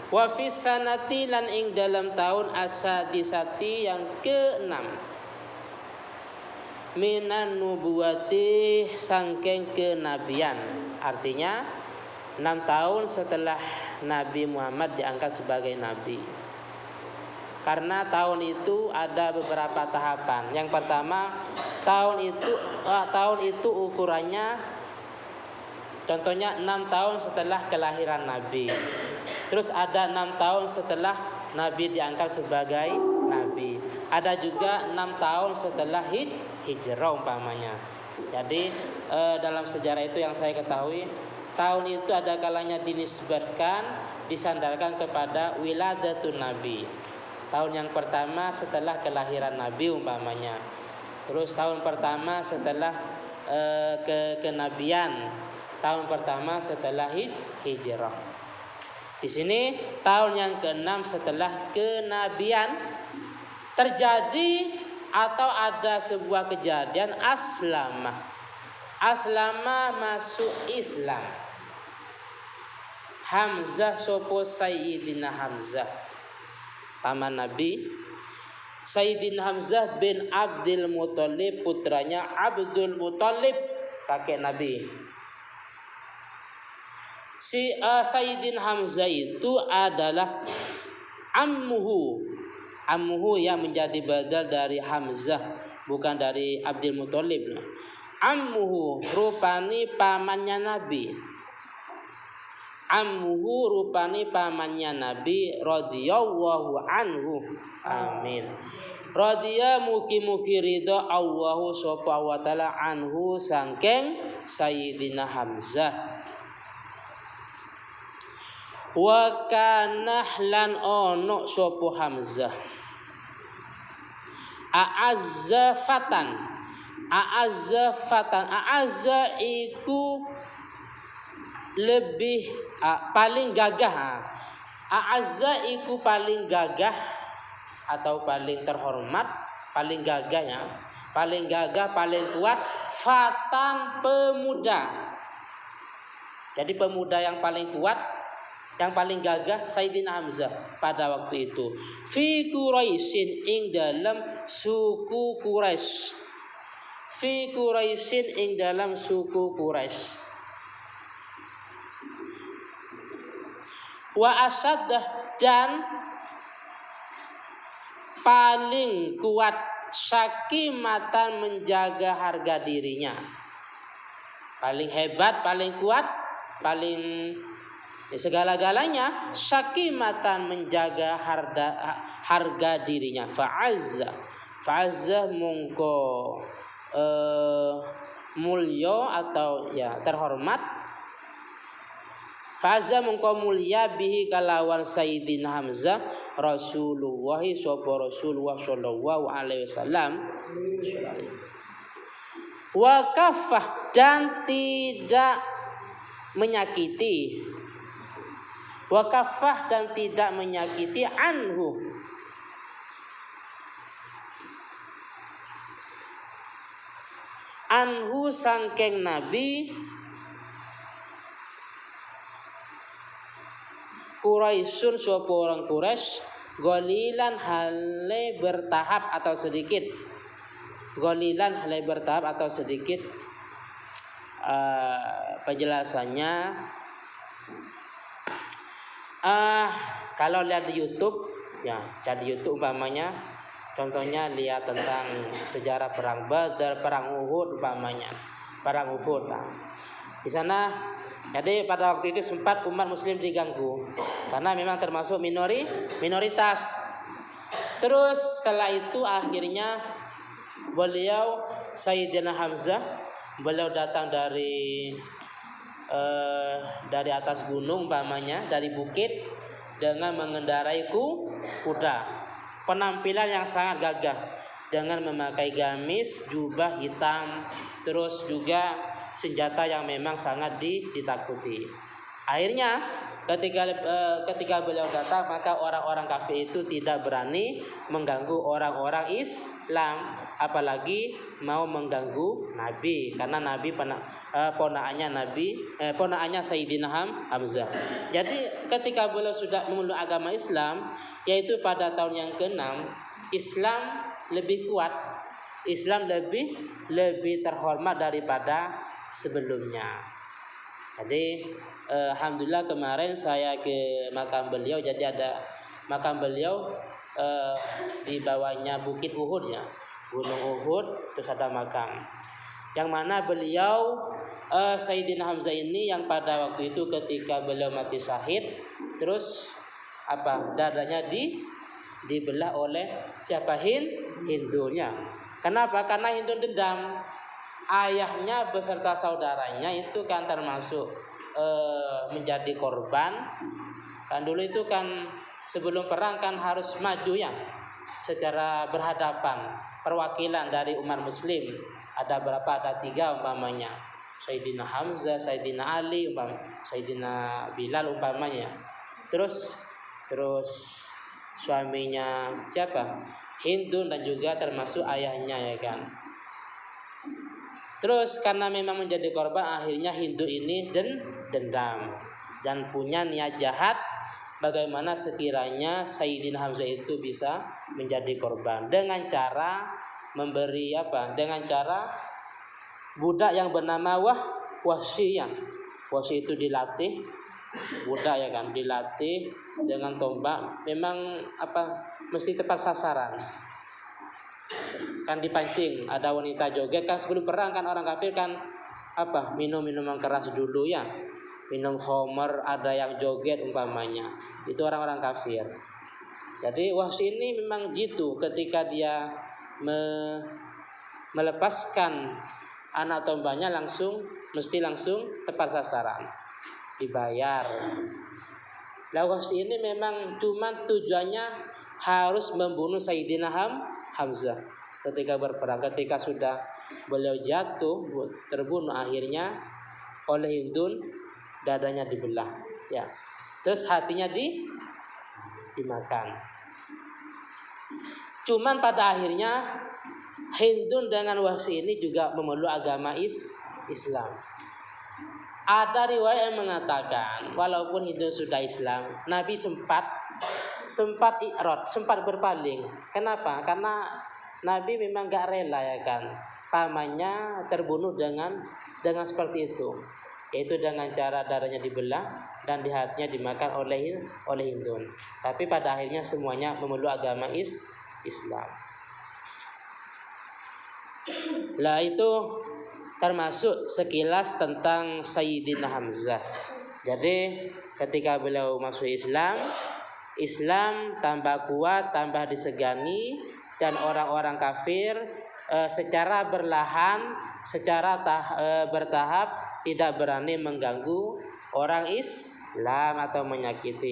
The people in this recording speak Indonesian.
Wa fis sanati lan ing dalam tahun asadisati yang ke-6 minan nubuwati sangking kenabian. Artinya 6 tahun setelah Nabi Muhammad diangkat sebagai nabi. Karena tahun itu ada beberapa tahapan. Yang pertama, tahun itu ukurannya contohnya 6 tahun setelah kelahiran Nabi. Terus ada 6 tahun setelah Nabi diangkat sebagai Nabi. Ada juga 6 tahun setelah hijrah umpamanya. Jadi dalam sejarah itu yang saya ketahui, tahun itu ada kalanya dinisbatkan, disandarkan kepada wiladatun Nabi. Tahun yang pertama setelah kelahiran Nabi umpamanya. Terus tahun pertama setelah kenabian. Tahun pertama setelah hijrah. Di sini tahun yang ke-6 setelah kenabian terjadi atau ada sebuah kejadian aslama masuk Islam. Hamzah sopo Sayyidina Hamzah paman Nabi. Sayyidina Hamzah bin Abdul Muthalib putranya Abdul Muthalib kakek Nabi. Si Sayyidina Hamzah itu adalah ammuhu yang menjadi badal dari Hamzah, bukan dari Abdul Muthalib. Ammuhu rupani pamannya Nabi. Ammuhu rupani pamannya Nabi radhiyallahu anhu. Amin. Radhiya mugi-mugi ridha Allahu subhanahu wa ta'ala anhu sangking Sayyidina Hamzah. Wa kana lan ono sopo Hamzah a'azza iku lebih paling gagah. A'azza iku paling gagah atau paling terhormat, paling gagahnya, paling gagah, paling kuat. Fatan pemuda. Jadi pemuda yang paling kuat, yang paling gagah Sayyidina Hamzah pada waktu itu. Fi Quraisyin ing dalam suku Quraisy. Fi Quraisyin ing dalam suku Quraisy. Wa asaddah dan paling kuat syakimatan menjaga harga dirinya. Paling hebat, paling kuat, paling segala-galanya syakimatan menjaga harga dirinya. Fa'azza mungko mulya atau ya terhormat. Fa'azza mungko mulya bihi kalawan Sayyidina Hamzah Rasulullah sallallahu alaihi wasallam. Wa kafah dan tidak menyakiti. Wakafah dan tidak menyakiti anhu sangking Nabi Quraisyun suatu orang Quraisy golilan hale bertahap atau sedikit. Golilan hale bertahap atau sedikit. Penjelasannya kalau lihat di YouTube, ya, dari YouTube umpamanya, contohnya lihat tentang sejarah perang Badar, perang Uhud umpamanya, perang Uhud. Nah, di sana, jadi pada waktu itu sempat umat Muslim diganggu, karena memang termasuk minoritas. Terus setelah itu akhirnya beliau Sayyidina Hamzah, beliau datang dari atas gunung umpamanya, dari bukit dengan mengendarai kuda. Penampilan yang sangat gagah dengan memakai gamis, jubah hitam, terus juga senjata yang memang sangat ditakuti. Akhirnya ketika beliau datang, maka orang-orang kafir itu tidak berani mengganggu orang-orang Islam, apalagi mau mengganggu Nabi, karena Nabi ponakannya Sayyidina Hamzah. Jadi ketika beliau sudah memeluk agama Islam, yaitu pada tahun yang ke-6, Islam lebih kuat, Islam lebih terhormat daripada sebelumnya. Jadi alhamdulillah kemarin saya ke makam beliau, jadi ada makam beliau di bawahnya Bukit Uhud ya, Gunung Uhud, terus ada makam. Yang mana beliau Sayyidina Hamzah ini yang pada waktu itu ketika beliau mati syahid, terus dadanya dibelah oleh siapa? Hindunya. Kenapa? Karena Hindu dendam. Ayahnya beserta saudaranya itu kan termasuk menjadi korban. Kan dulu itu kan sebelum perang kan harus maju ya, secara berhadapan, perwakilan dari umat muslim. Ada berapa? Ada 3 umpamanya. Sayyidina Hamzah, Sayyidina Ali, Sayyidina Bilal umpamanya. Terus suaminya siapa? Hindu, dan juga termasuk ayahnya ya kan. Terus karena memang menjadi korban, akhirnya Hindu ini dendam dan punya niat jahat bagaimana sekiranya Sayyidina Hamzah itu bisa menjadi korban dengan cara memberi dengan cara budak yang bernama Wahsy itu dilatih, budak ya kan, dilatih dengan tombak, memang mesti tepat sasaran. Kan dipancing, ada wanita joget kan sebelum perang kan, orang kafir kan minum minuman keras dulu ya, minum khamr, ada yang joget umpamanya, itu orang-orang kafir. Jadi Wahsy ini memang jitu ketika dia melepaskan anak tombaknya mesti langsung tepat sasaran, dibayar. Wahsy ini memang cuma tujuannya harus membunuh Sayyidina Hamzah. Ketika berperang, ketika sudah beliau jatuh terbunuh, akhirnya oleh Hindun dadanya dibelah ya, terus hatinya dimakan. Cuman pada akhirnya Hindun dengan Wahsy ini juga memeluk agama Islam. Ada riwayat yang mengatakan walaupun Hindun sudah Islam, Nabi sempat i'rad, sempat berpaling. Kenapa? Karena Nabi memang gak rela ya kan, pamannya terbunuh dengan seperti itu, yaitu dengan cara darahnya dibelah dan di hatinya dimakan oleh Hindun. Tapi pada akhirnya semuanya memeluk agama Islam. Lah itu termasuk sekilas tentang Sayyidina Hamzah. Jadi ketika beliau masuk Islam tambah kuat, tambah disegani, dan orang-orang kafir secara berlahan, secara bertahap tidak berani mengganggu orang Islam atau menyakiti.